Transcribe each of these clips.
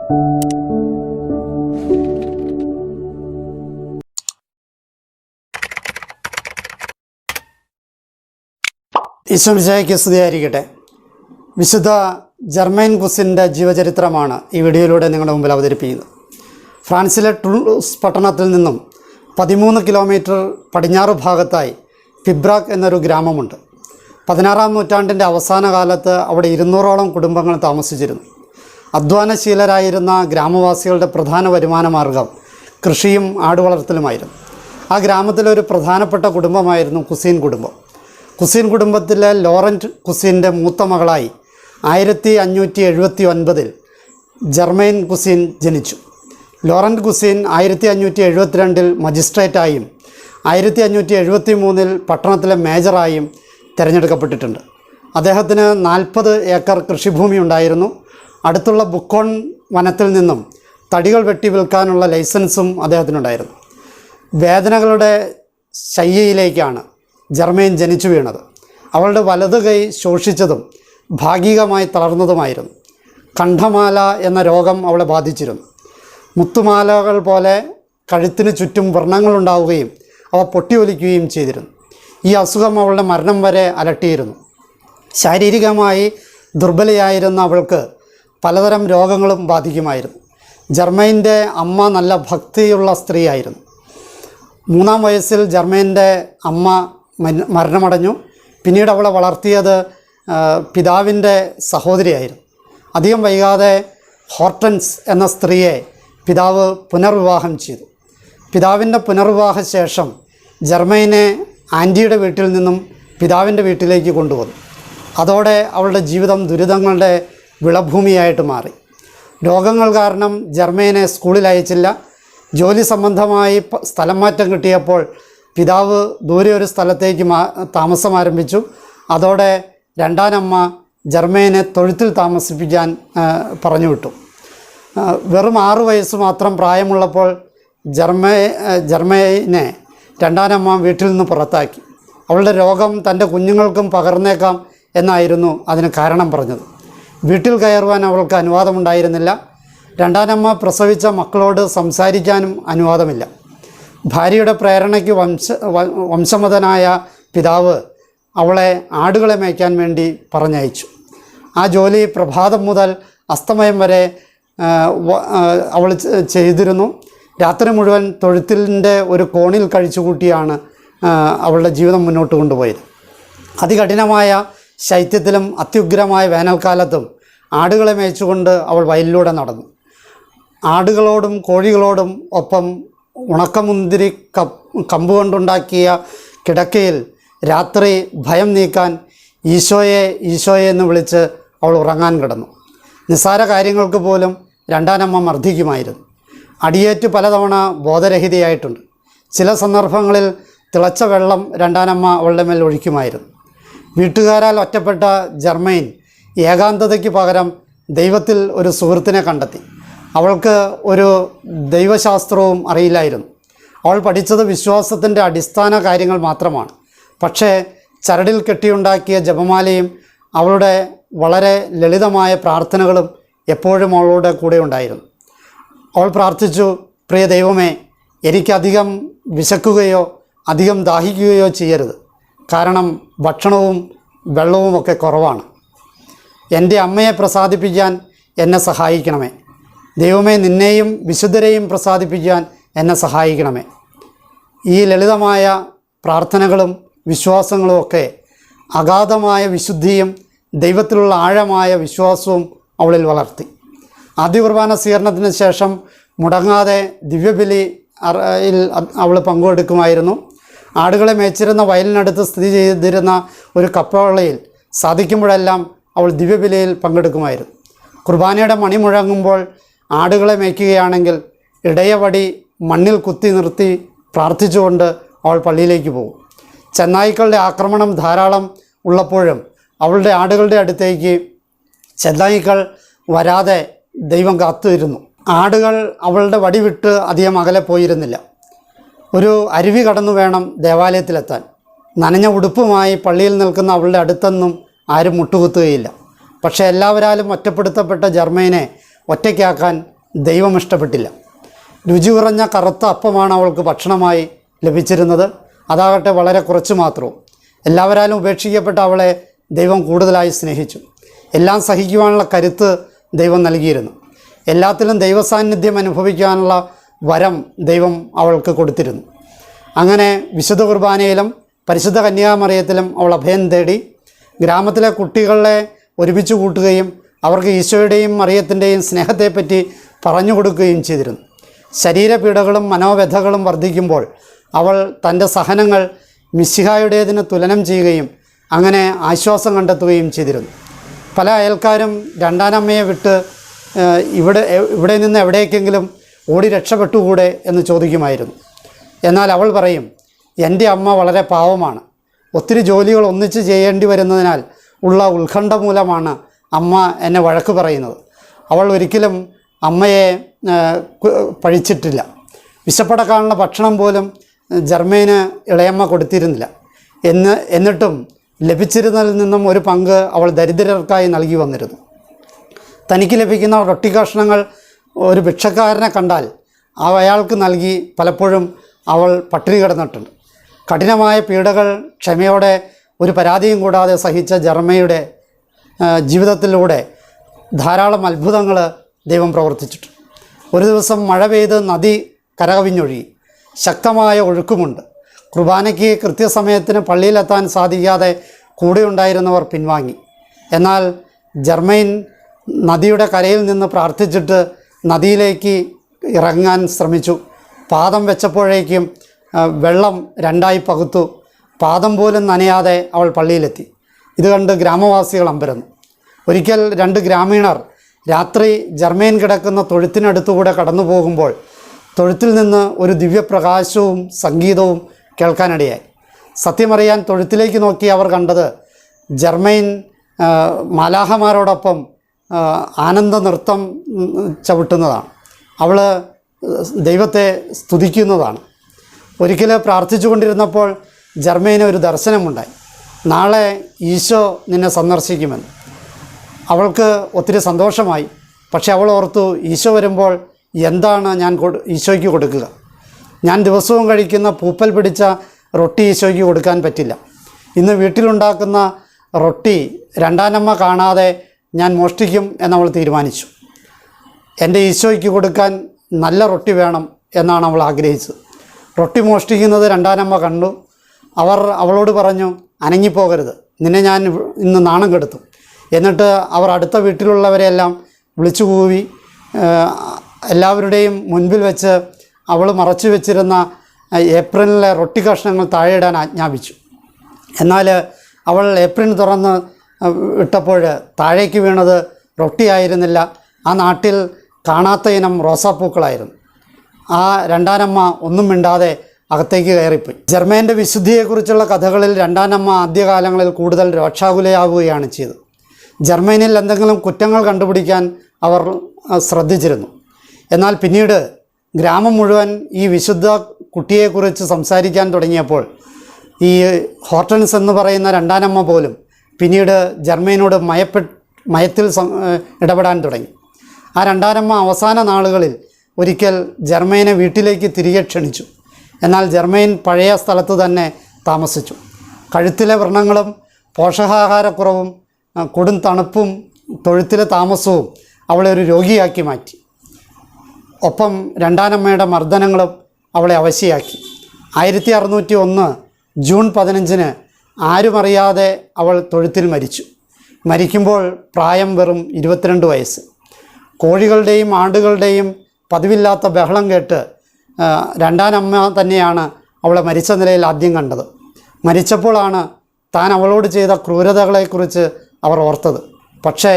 ഈശോമിശിഹായ്ക്ക് സ്തുതിയായിരിക്കട്ടെ. വിശുദ്ധ ജർമൈൻ കുസിൻ്റെ ജീവചരിത്രമാണ് ഈ വീഡിയോയിലൂടെ നിങ്ങളുടെ മുമ്പിൽ അവതരിപ്പിക്കുന്നത്. ഫ്രാൻസിലെ ടൂൾസ് പട്ടണത്തിൽ നിന്നും 13 കിലോമീറ്റർ പടിഞ്ഞാറ് ഭാഗത്തായി പിബ്രാക്ക് എന്നൊരു ഗ്രാമമുണ്ട്. 16-ാം നൂറ്റാണ്ടിൻ്റെ അവസാന കാലത്ത് അവിടെ 200ഓളം കുടുംബങ്ങൾ താമസിച്ചിരുന്നു. അധ്വാനശീലരായിരുന്ന ഗ്രാമവാസികളുടെ പ്രധാന വരുമാന മാർഗം കൃഷിയും ആടുവളർത്തലുമായിരുന്നു. ആ ഗ്രാമത്തിലൊരു പ്രധാനപ്പെട്ട കുടുംബമായിരുന്നു കുസീൻ കുടുംബം. കുസീൻ കുടുംബത്തിലെ ലോറൻറ്റ് കുസീൻ്റെ മൂത്ത മകളായി 1579 ജർമൈൻ കുസീൻ ജനിച്ചു. ലോറൻറ്റ് കുസീൻ 1572 മജിസ്ട്രേറ്റായും 1573 പട്ടണത്തിലെ മേജറായും തിരഞ്ഞെടുക്കപ്പെട്ടിട്ടുണ്ട്. അദ്ദേഹത്തിന് 40 ഏക്കർ കൃഷിഭൂമി ഉണ്ടായിരുന്നു. അടുത്തുള്ള ബുക്കോൺ വനത്തിൽ നിന്നും തടികൾ വെട്ടി വിൽക്കാനുള്ള ലൈസൻസും അദ്ദേഹത്തിനുണ്ടായിരുന്നു. വേദനകളുടെ ശയ്യയിലേക്കാണ് ജർമൈൻ ജനിച്ചു വീണത്. അവളുടെ വലതു കൈ ശോഷിച്ചതും ഭാഗികമായി തളർന്നതുമായിരുന്നു. കണ്ഠമാല എന്ന രോഗം അവളെ ബാധിച്ചിരുന്നു. മുത്തുമാലകൾ പോലെ കഴുത്തിന് ചുറ്റും വ്രണങ്ങളുണ്ടാവുകയും അവ പൊട്ടിയൊലിക്കുകയും ചെയ്തിരുന്നു. ഈ അസുഖം അവളുടെ മരണം വരെ അലട്ടിയിരുന്നു. ശാരീരികമായി ദുർബലയായിരുന്ന അവൾക്ക് പലതരം രോഗങ്ങളും ബാധിക്കുമായിരുന്നു. ജർമൈൻ്റെ അമ്മ നല്ല ഭക്തിയുള്ള സ്ത്രീയായിരുന്നു. 3-ാം വയസ്സിൽ ജർമൈൻ്റെ അമ്മ മരണമടഞ്ഞു. പിന്നീട് അവളെ വളർത്തിയത് പിതാവിൻ്റെ സഹോദരിയായിരുന്നു. അധികം വൈകാതെ ഹോർട്ടൻസ് എന്ന സ്ത്രീയെ പിതാവ് പുനർവിവാഹം ചെയ്തു. പിതാവിൻ്റെ പുനർവിവാഹ ശേഷം ജർമൈനെ ആൻറ്റിയുടെ വീട്ടിൽ നിന്നും പിതാവിൻ്റെ വീട്ടിലേക്ക് കൊണ്ടുവന്നു. അതോടെ അവളുടെ ജീവിതം ദുരിതങ്ങളുടെ വിളഭൂമിയായിട്ട് മാറി. രോഗങ്ങൾ കാരണം ജർമൈനെ സ്കൂളിൽ അയച്ചില്ല. ജോലി സംബന്ധമായി സ്ഥലം മാറ്റം കിട്ടിയപ്പോൾ പിതാവ് ദൂരെ ഒരു സ്ഥലത്തേക്ക് താമസം ആരംഭിച്ചു. അതോടെ രണ്ടാനമ്മ ജർമൈനെ തൊഴുത്തിൽ താമസിപ്പിക്കാൻ പറഞ്ഞു വിട്ടു. വെറും 6 വയസ്സ് മാത്രം പ്രായമുള്ളപ്പോൾ ജർമൈനെ രണ്ടാനമ്മ വീട്ടിൽ നിന്ന് പുറത്താക്കി. അവളുടെ രോഗം തൻ്റെ കുഞ്ഞുങ്ങൾക്കും പകർന്നേക്കാം എന്നായിരുന്നു അതിന് കാരണം പറഞ്ഞത്. വീട്ടിൽ കയറുവാൻ അവൾക്ക് അനുവാദമുണ്ടായിരുന്നില്ല. രണ്ടാനമ്മ പ്രസവിച്ച മക്കളോട് സംസാരിക്കാനും അനുവാദമില്ല. ഭാര്യയുടെ പ്രേരണയ്ക്ക് വംശമതനായ പിതാവ് അവളെ ആടുകളെ മേയ്ക്കാൻ വേണ്ടി പറഞ്ഞയച്ചു. ആ ജോലി പ്രഭാതം മുതൽ അസ്തമയം വരെ അവൾ ചെയ്തിരുന്നു. രാത്രി മുഴുവൻ തൊഴുത്തിൻ്റെ ഒരു കോണിൽ കഴിച്ചുകൂട്ടിയാണ് അവളുടെ ജീവിതം മുന്നോട്ട് കൊണ്ടുപോയത്. അതികഠിനമായ ശൈത്യത്തിലും അത്യുഗ്രമായ വേനൽക്കാലത്തും ആടുകളെ മേയിച്ചുകൊണ്ട് അവൾ വയലിലൂടെ നടന്നു. ആടുകളോടും കോഴികളോടും ഒപ്പം ഉണക്കമുന്തിരി കമ്പ് കൊണ്ടുണ്ടാക്കിയ കിടക്കയിൽ രാത്രി ഭയം നീക്കാൻ ഈശോയെ ഈശോയെ എന്ന് വിളിച്ച് അവൾ ഉറങ്ങാൻ കിടന്നു. നിസ്സാര കാര്യങ്ങൾക്ക് പോലും രണ്ടാനമ്മ മർദ്ദിക്കുമായിരുന്നു. അടിയേറ്റ് പലതവണ ബോധരഹിതയായിട്ടുണ്ട്. ചില സന്ദർഭങ്ങളിൽ തിളച്ച വെള്ളം രണ്ടാനമ്മ അവളുടെ മേൽ ഒഴിക്കുമായിരുന്നു. വീട്ടുകാരാൽ ഒറ്റപ്പെട്ട ജർമൈൻ ഏകാന്തതയ്ക്ക് പകരം ദൈവത്തിൽ ഒരു സുഹൃത്തിനെ കണ്ടെത്തി. അവൾക്ക് ഒരു ദൈവശാസ്ത്രവും അറിയില്ലായിരുന്നു. അവൾ പഠിച്ചത് വിശ്വാസത്തിൻ്റെ അടിസ്ഥാന കാര്യങ്ങൾ മാത്രമാണ്. പക്ഷേ ചരടിൽ കെട്ടിയുണ്ടാക്കിയ ജപമാലയും അവളുടെ വളരെ ലളിതമായ പ്രാർത്ഥനകളും എപ്പോഴും അവളുടെ കൂടെ ഉണ്ടായിരുന്നു. അവൾ പ്രാർത്ഥിച്ചു, പ്രിയ ദൈവമേ, എനിക്കധികം വിശക്കുകയോ അധികം ദാഹിക്കുകയോ ചെയ്യരുത്. കാരണം ഭക്ഷണവും വെള്ളവുമൊക്കെ കുറവാണ്. എൻ്റെ അമ്മയെ പ്രസാദിപ്പിക്കാൻ എന്നെ സഹായിക്കണമേ. ദൈവമേ, നിന്നെയും വിശുദ്ധരെയും പ്രസാദിപ്പിക്കാൻ എന്നെ സഹായിക്കണമേ. ഈ ലളിതമായ പ്രാർത്ഥനകളും വിശ്വാസങ്ങളും ഒക്കെ അഗാധമായ വിശുദ്ധിയും ദൈവത്തിലുള്ള ആഴമായ വിശ്വാസവും അവളിൽ വളർത്തി. ആദ്യ കുർബാന സ്വീകരണത്തിന് ശേഷം മുടങ്ങാതെ ദിവ്യബലി അവൾ പങ്കെടുക്കുമായിരുന്നു. ആടുകളെ മേച്ചിരുന്ന വയലിനടുത്ത് സ്ഥിതി ചെയ്തിരുന്ന ഒരു കപ്പവളയിൽ സാധിക്കുമ്പോഴെല്ലാം അവൾ ദിവ്യബലിയിൽ പങ്കെടുക്കുമായിരുന്നു. കുർബാനയുടെ മണി മുഴങ്ങുമ്പോൾ ആടുകളെ മേയ്ക്കുകയാണെങ്കിൽ ഇടയവടി മണ്ണിൽ കുത്തി നിർത്തി പ്രാർത്ഥിച്ചുകൊണ്ട് അവൾ പള്ളിയിലേക്ക് പോകും. ചെന്നായ്ക്കളുടെ ആക്രമണം ധാരാളം ഉള്ളപ്പോഴും അവളുടെ ആടുകളുടെ അടുത്തേക്ക് ചെന്നായ്ക്കൾ വരാതെ ദൈവം കാത്തുയിരുന്നു. ആടുകൾ അവളുടെ വടി വിട്ട് അധികം അകലെ പോയിരുന്നില്ല. ഒരു അരുവി കടന്നു വേണം ദേവാലയത്തിലെത്താൻ. നനഞ്ഞ ഉടുപ്പുമായി പള്ളിയിൽ നിൽക്കുന്ന അവളുടെ അടുത്തൊന്നും ആരും മുട്ടുകുത്തുകയില്ല. പക്ഷേ എല്ലാവരാലും ഒറ്റപ്പെടുത്തപ്പെട്ട ജർമൈനെ ഒറ്റയ്ക്കാക്കാൻ ദൈവം ഇഷ്ടപ്പെട്ടില്ല. രുചി കുറഞ്ഞ കറുത്ത അപ്പമാണ് അവൾക്ക് ഭക്ഷണമായി ലഭിച്ചിരുന്നത്. അതാകട്ടെ വളരെ കുറച്ച് മാത്രവും. എല്ലാവരാലും ഉപേക്ഷിക്കപ്പെട്ട അവളെ ദൈവം കൂടുതലായി സ്നേഹിച്ചു. എല്ലാം സഹിക്കുവാനുള്ള കരുത്ത് ദൈവം നൽകിയിരുന്നു. എല്ലാത്തിലും ദൈവസാന്നിധ്യം അനുഭവിക്കാനുള്ള വരം ദൈവം അവൾക്ക് കൊടുത്തിരുന്നു. അങ്ങനെ വിശുദ്ധ കുർബാനയിലും പരിശുദ്ധ കന്യാമറിയത്തിലും അവൾ അഭയം തേടി. ഗ്രാമത്തിലെ കുട്ടികളെ ഒരുമിച്ച് കൂട്ടുകയും അവർക്ക് ഈശോയുടെയും മറിയത്തിൻ്റെയും സ്നേഹത്തെപ്പറ്റി പറഞ്ഞു കൊടുക്കുകയും ചെയ്തിരുന്നു. ശരീരപീഡകളും മനോവ്യഥകളും വർദ്ധിക്കുമ്പോൾ അവൾ തൻ്റെ സഹനങ്ങൾ മിശിഹായുടേതിന് തുലനം ചെയ്യുകയും അങ്ങനെ ആശ്വാസം കണ്ടെത്തുകയും ചെയ്തിരുന്നു. പല അയൽക്കാരും രണ്ടാനമ്മയെ വിട്ട് ഇവിടെ നിന്ന് എവിടേക്കെങ്കിലും ഓടി രക്ഷപ്പെട്ടുകൂടെ എന്ന് ചോദിക്കുമായിരുന്നു. എന്നാൽ അവൾ പറയും, എൻ്റെ അമ്മ വളരെ പാവമാണ്. ഒത്തിരി ജോലികൾ ഒന്നിച്ച് ചെയ്യേണ്ടി വരുന്നതിനാൽ ഉള്ള ഉത്കണ്ഠ മൂലമാണ് അമ്മ എന്നെ വഴക്ക് പറയുന്നത്. അവൾ ഒരിക്കലും അമ്മയെ പഴിച്ചിട്ടില്ല. വിശപ്പടക്കാനുള്ള ഭക്ഷണം പോലും ജർമ്മേന് ഇളയമ്മ കൊടുത്തിരുന്നില്ല. എന്നിട്ടും ലഭിച്ചിരുന്നതിൽ നിന്നും ഒരു പങ്ക് അവൾ ദരിദ്രർക്കായി നൽകി വന്നിരുന്നു. തനിക്ക് ലഭിക്കുന്ന റൊട്ടി കഷ്ണങ്ങൾ ഒരു ഭിക്ഷക്കാരനെ കണ്ടാൽ അയാൾക്ക് നൽകി പലപ്പോഴും അവൾ പട്ടിണി കിടന്നിട്ടുണ്ട്. കഠിനമായ പീഡകൾ ക്ഷമയോടെ ഒരു പരാതിയും കൂടാതെ സഹിച്ച ജർമ്മയുടെ ജീവിതത്തിലൂടെ ധാരാളം അത്ഭുതങ്ങൾ ദൈവം പ്രവർത്തിച്ചിട്ടുണ്ട്. ഒരു ദിവസം മഴ പെയ്ത് നദി കരകവിഞ്ഞൊഴുകി. ശക്തമായ ഒഴുക്കുമുണ്ട്. കുർബാനയ്ക്ക് കൃത്യസമയത്തിന് പള്ളിയിലെത്താൻ സാധിക്കാതെ കൂടെയുണ്ടായിരുന്നവർ പിൻവാങ്ങി. എന്നാൽ ജർമ്മൈൻ നദിയുടെ കരയിൽ നിന്ന് പ്രാർത്ഥിച്ചിട്ട് നദിയിലേക്ക് ഇറങ്ങാൻ ശ്രമിച്ചു. പാദം വെച്ചപ്പോഴേക്കും വെള്ളം രണ്ടായി പകുത്തു. പാദം പോലും നനയാതെ അവൾ പള്ളിയിലെത്തി. ഇത് കണ്ട് ഗ്രാമവാസികൾ അമ്പരന്നു. ഒരിക്കൽ 2 ഗ്രാമീണർ രാത്രി ജർമ്മൈൻ കിടക്കുന്ന തൊഴുത്തിനടുത്തുകൂടെ കടന്നു പോകുമ്പോൾ തൊഴുത്തിൽ നിന്ന് ഒരു ദിവ്യപ്രകാശവും സംഗീതവും കേൾക്കാനിടയായി. സത്യമറിയാൻ തൊഴുത്തിലേക്ക് നോക്കി അവർ കണ്ടത് ജർമ്മൈൻ മാലാഹമാരോടൊപ്പം ആനന്ദ നൃത്തം ചവിട്ടുന്നതാണ്. അവൾ ദൈവത്തെ സ്തുതിക്കുന്നതാണ്. ഒരിക്കൽ പ്രാർത്ഥിച്ചു കൊണ്ടിരുന്നപ്പോൾ ജർമ്മൈന് ഒരു ദർശനമുണ്ടായി. നാളെ ഈശോ നിന്നെ സന്ദർശിക്കുമെന്ന്. അവൾക്ക് ഒത്തിരി സന്തോഷമായി. പക്ഷെ അവൾ ഓർത്തു, ഈശോ വരുമ്പോൾ എന്താണ് ഞാൻ ഈശോയ്ക്ക് കൊടുക്കുക? ഞാൻ ദിവസവും കഴിക്കുന്ന പൂപ്പൽ പിടിച്ച റൊട്ടി ഈശോയ്ക്ക് കൊടുക്കാൻ പറ്റില്ല. ഇന്ന് വീട്ടിലുണ്ടാക്കുന്ന റൊട്ടി രണ്ടാനമ്മ കാണാതെ ഞാൻ മോഷ്ടിക്കും എന്നവൾ തീരുമാനിച്ചു. എൻ്റെ ഈശോയ്ക്ക് കൊടുക്കാൻ നല്ല റൊട്ടി വേണം എന്നാണ് അവൾ ആഗ്രഹിച്ചത്. റൊട്ടി മോഷ്ടിക്കുന്നത് രണ്ടാനമ്മ കണ്ടു. അവളോട് പറഞ്ഞു, അനങ്ങിപ്പോകരുത്, നിന്നെ ഞാൻ ഇന്ന് നാണം കെടുത്തും. എന്നിട്ട് അവർ അടുത്ത വീട്ടിലുള്ളവരെയെല്ലാം വിളിച്ചു കൂവി എല്ലാവരുടെയും മുൻപിൽ വെച്ച് അവൾ മറച്ചു വെച്ചിരുന്ന ഏപ്രിലിലെ റൊട്ടി കഷ്ണങ്ങൾ താഴെയിടാൻ ആജ്ഞാപിച്ചു. എന്നാൽ അവൾ ഏപ്രിൽ തുറന്ന് ഇട്ടപ്പോൾ താഴേക്ക് വീണത് റൊട്ടിയായിരുന്നില്ല. ആ നാട്ടിൽ കാണാത്ത ഇനം റോസാപ്പൂക്കളായിരുന്നു. ആ രണ്ടാനമ്മ ഒന്നും മിണ്ടാതെ അകത്തേക്ക് കയറിപ്പോയി. ജർമ്മേൻ്റെ വിശുദ്ധിയെക്കുറിച്ചുള്ള കഥകളിൽ രണ്ടാനമ്മ ആദ്യകാലങ്ങളിൽ കൂടുതൽ രോക്ഷാകുലയാവുകയാണ് ചെയ്തത്. ജർമ്മനിയിൽ എന്തെങ്കിലും കുറ്റങ്ങൾ കണ്ടുപിടിക്കാൻ അവർ ശ്രദ്ധിച്ചിരുന്നു. എന്നാൽ പിന്നീട് ഗ്രാമം മുഴുവൻ ഈ വിശുദ്ധ കുട്ടിയെക്കുറിച്ച് സംസാരിക്കാൻ തുടങ്ങിയപ്പോൾ ഈ ഹോർട്ടൻസ് എന്ന് പറയുന്ന രണ്ടാനമ്മ പോലും പിന്നീട് ജർമ്മനോട് മയത്തിൽ ഇടപെടാൻ തുടങ്ങി. ആ രണ്ടാനമ്മ അവസാന നാളുകളിൽ ഒരിക്കൽ ജർമ്മനെ വീട്ടിലേക്ക് തിരികെ ക്ഷണിച്ചു. എന്നാൽ ജർമ്മൻ പഴയ സ്ഥലത്ത് തന്നെ താമസിച്ചു. കഴുത്തിലെ വ്രണങ്ങളും പോഷകാഹാരക്കുറവും കൊടും തണുപ്പും തൊഴുത്തിലെ താമസവും അവളെ ഒരു രോഗിയാക്കി മാറ്റി. ഒപ്പം രണ്ടാനമ്മയുടെ മർദ്ദനങ്ങളും അവളെ അവശയാക്കി. 1601 ജൂൺ 15 ആരുമറിയാതെ അവൾ തൊഴുത്തിൽ മരിച്ചു. മരിക്കുമ്പോൾ പ്രായം വെറും 22 വയസ്സ്. കോഴികളുടെയും ആടുകളുടെയും പതിവില്ലാത്ത ബഹളം കേട്ട് രണ്ടാനമ്മ തന്നെയാണ് അവളെ മരിച്ച നിലയിൽ ആദ്യം കണ്ടത്. മരിച്ചപ്പോഴാണ് താൻ അവളോട് ചെയ്ത ക്രൂരതകളെക്കുറിച്ച് അവർ ഓർത്തത്. പക്ഷേ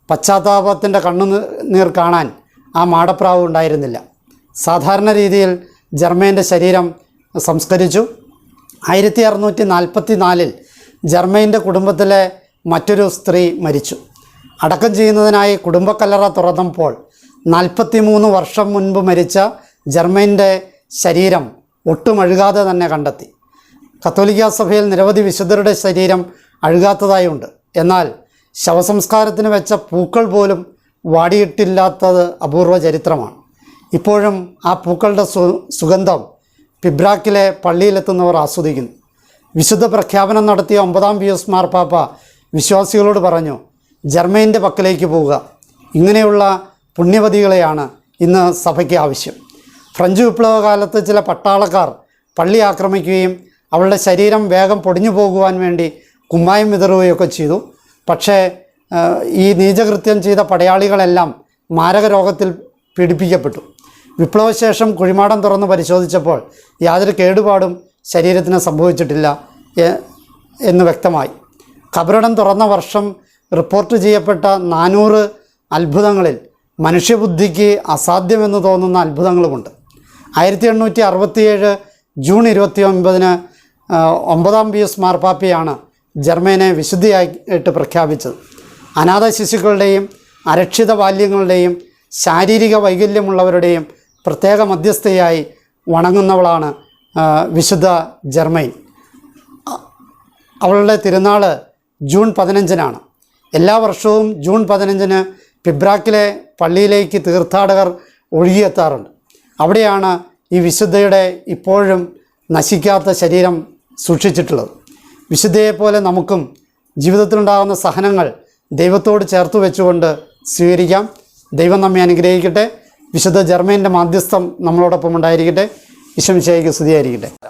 പശ്ചാത്താപത്തിൻ്റെ കണ്ണുനീർ കാണാൻ ആ മാടപ്രാവ് ഉണ്ടായിരുന്നില്ല. സാധാരണ രീതിയിൽ ജർമ്മൻ്റെ ശരീരം സംസ്കരിച്ചു. 1644 ജർമ്മൻ്റെ കുടുംബത്തിലെ മറ്റൊരു സ്ത്രീ മരിച്ചു. അടക്കം ചെയ്യുന്നതിനായി കുടുംബക്കല്ലറ തുറന്നപ്പോൾ 43 വർഷം മുൻപ് മരിച്ച ജർമ്മൻ്റെ ശരീരം ഒട്ടും അഴുകാതെ തന്നെ കണ്ടെത്തി. കത്തോലിക്കാ സഭയിൽ നിരവധി വിശുദ്ധരുടെ ശരീരം അഴുകാത്തതായുണ്ട്. എന്നാൽ ശവസംസ്കാരത്തിന് വെച്ച പൂക്കൾ പോലും വാടിയിട്ടില്ലാത്തത് അപൂർവ ചരിത്രമാണ്. ഇപ്പോഴും ആ പൂക്കളുടെ സുഗന്ധം പിബ്രാക്കിലെ പള്ളിയിലെത്തുന്നവർ ആസ്വദിക്കുന്നു. വിശുദ്ധ പ്രഖ്യാപനം നടത്തിയ 9-ാം പിയൂസ് മാർപ്പാപ്പ വിശ്വാസികളോട് പറഞ്ഞു, ജർമ്മൈൻ്റെ പക്കലേക്ക് പോവുക. ഇങ്ങനെയുള്ള പുണ്യവതികളെയാണ് ഇന്ന് സഭയ്ക്ക് ആവശ്യം. ഫ്രഞ്ച് വിപ്ലവകാലത്ത് ചില പട്ടാളക്കാർ പള്ളി ആക്രമിക്കുകയും അവളുടെ ശരീരം വേഗം പൊടിഞ്ഞു പോകുവാൻ വേണ്ടി കുമ്മായം വിതറുകയൊക്കെ ചെയ്തു. പക്ഷേ ഈ നീചകൃത്യം ചെയ്ത പടയാളികളെല്ലാം മാരക രോഗത്തിൽ പീഡിപ്പിക്കപ്പെട്ടു. വിപ്ലവശേഷം കുഴിമാടം തുറന്ന് പരിശോധിച്ചപ്പോൾ യാതൊരു കേടുപാടും ശരീരത്തിന് സംഭവിച്ചിട്ടില്ല എന്ന് വ്യക്തമായി. ഖബറിടം തുറന്ന വർഷം റിപ്പോർട്ട് ചെയ്യപ്പെട്ട 400 അത്ഭുതങ്ങളിൽ മനുഷ്യബുദ്ധിക്ക് അസാധ്യമെന്ന് തോന്നുന്ന അത്ഭുതങ്ങളുമുണ്ട്. 1867 ജൂൺ 29-ന് 9-ാം പിയൂസ് മാർപ്പാപ്പയാണ് ജർമ്മനെ വിശുദ്ധിയായിട്ട് പ്രഖ്യാപിച്ചത്. അനാഥ ശിശുക്കളുടെയും അരക്ഷിത ബാല്യങ്ങളുടെയും ശാരീരിക വൈകല്യമുള്ളവരുടെയും പ്രത്യേക മധ്യസ്ഥയായി വണങ്ങുന്നവളാണ് വിശുദ്ധ ജർമ്മൈൻ. അവളുടെ തിരുനാൾ ജൂൺ 15-നാണ്. എല്ലാ വർഷവും ജൂൺ 15-ന് പിബ്രാക്കിലെ പള്ളിയിലേക്ക് തീർത്ഥാടകർ ഒഴുകിയെത്താറുണ്ട്. അവിടെയാണ് ഈ വിശുദ്ധയുടെ ഇപ്പോഴും നശിക്കാത്ത ശരീരം സൂക്ഷിച്ചിട്ടുള്ളത്. വിശുദ്ധയെപ്പോലെ നമുക്കും ജീവിതത്തിലുണ്ടാകുന്ന സഹനങ്ങൾ ദൈവത്തോട് ചേർത്ത് വെച്ചുകൊണ്ട് സ്വീകരിക്കാം. ദൈവം നമ്മെ അനുഗ്രഹിക്കട്ടെ. വിശുദ്ധ ജർമ്മൈൻ്റെ മാധ്യസ്ഥം നമ്മളോടൊപ്പം ഉണ്ടായിരിക്കട്ടെ. ഈശോ മിശിഹായ്ക്ക് സ്തുതിയായിരിക്കട്ടെ.